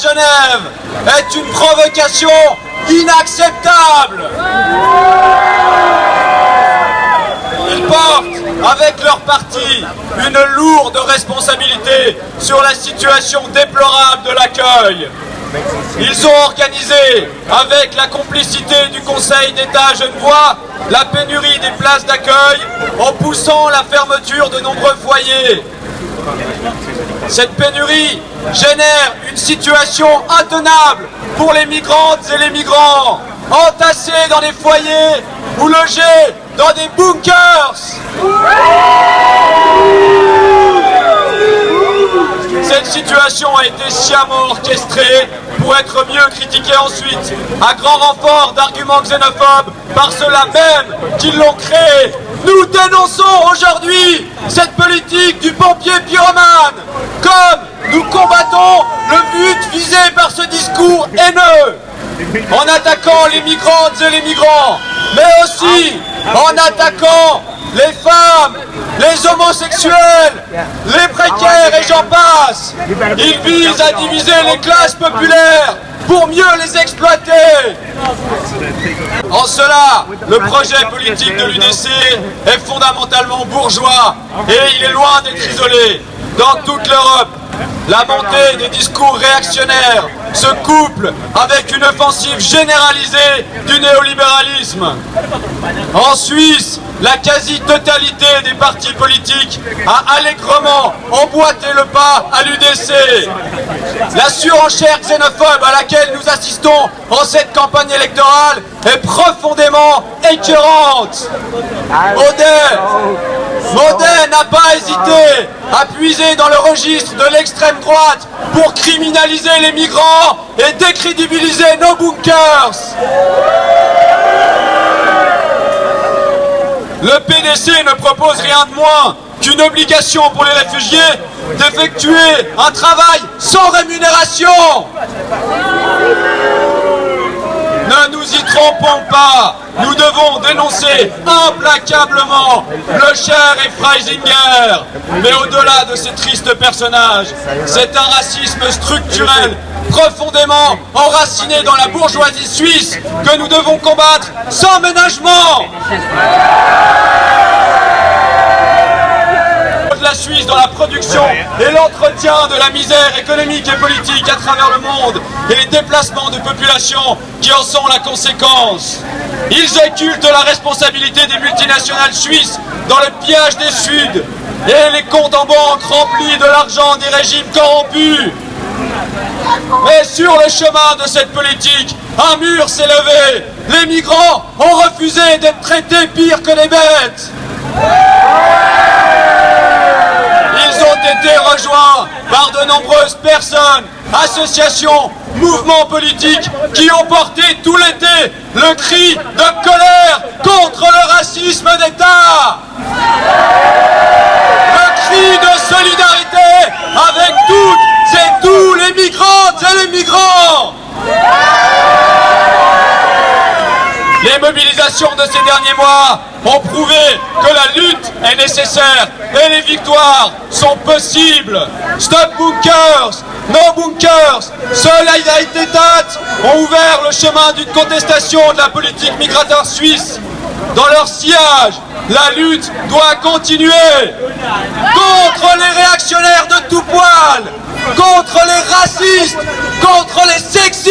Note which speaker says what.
Speaker 1: Genève est une provocation inacceptable. Ils portent, avec leur parti, une lourde responsabilité sur la situation déplorable de l'accueil. Ils ont organisé, avec la complicité du Conseil d'État genevois, la pénurie des places d'accueil en poussant la fermeture de nombreux foyers. Cette pénurie génère une situation intenable pour les migrantes et les migrants, entassés dans des foyers ou logés dans des bunkers. Cette situation a été sciemment orchestrée pour être mieux critiquée ensuite, à grand renfort d'arguments xénophobes par ceux-là même qui l'ont créée. Nous dénonçons aujourd'hui cette politique du pompier pyromane, comme nous combattons le but visé par ce discours haineux, en attaquant les migrantes et les migrants, mais aussi en attaquant les femmes, les homosexuels, les précaires et j'en passe. Ils visent à diviser les classes populaires pour mieux les exploiter. En cela, le projet politique de l'UDC est fondamentalement bourgeois et il est loin d'être isolé. Dans toute l'Europe, la montée des discours réactionnaires se couple avec une offensive généralisée du néolibéralisme. En Suisse, la quasi-totalité des partis politiques a allègrement emboîté le pas à l'UDC. La surenchère xénophobe à laquelle nous assistons en cette campagne électorale est profondément écœurante. Modène n'a pas hésité à puiser dans le registre de l'extrême droite pour criminaliser les migrants et décrédibiliser nos bunkers. Le PDC ne propose rien de moins qu'une obligation pour les réfugiés d'effectuer un travail sans rémunération. Ne nous y trompons pas, nous devons dénoncer implacablement Blocher et Freisinger. Mais au-delà de ces tristes personnages, c'est un racisme structurel profondément enraciné dans la bourgeoisie suisse que nous devons combattre sans ménagement. De la Suisse dans la production et l'entretien de la misère économique et politique à travers le monde et les déplacements de population qui en sont la conséquence. Ils occultent la responsabilité des multinationales suisses dans le pillage des Suds et les comptes en banque remplis de l'argent des régimes corrompus. Mais sur le chemin de cette politique, un mur s'est levé. Les migrants ont refusé d'être traités pire que les bêtes. Ils ont été rejoints par de nombreuses personnes, associations, mouvements politiques qui ont porté tout l'été le cri de colère contre le racisme d'État. Le cri de solidarité avec toutes et tous les migrantes et les migrants. Les mobilisations de ces derniers mois ont prouvé que la lutte est nécessaire et les victoires sont possibles. Stop Bunkers, No Bunkers, Solidarité ont ouvert le chemin d'une contestation de la politique migratoire suisse. Dans leur sillage, la lutte doit continuer contre les réactionnaires de tout poil, contre les racistes, contre les sexistes.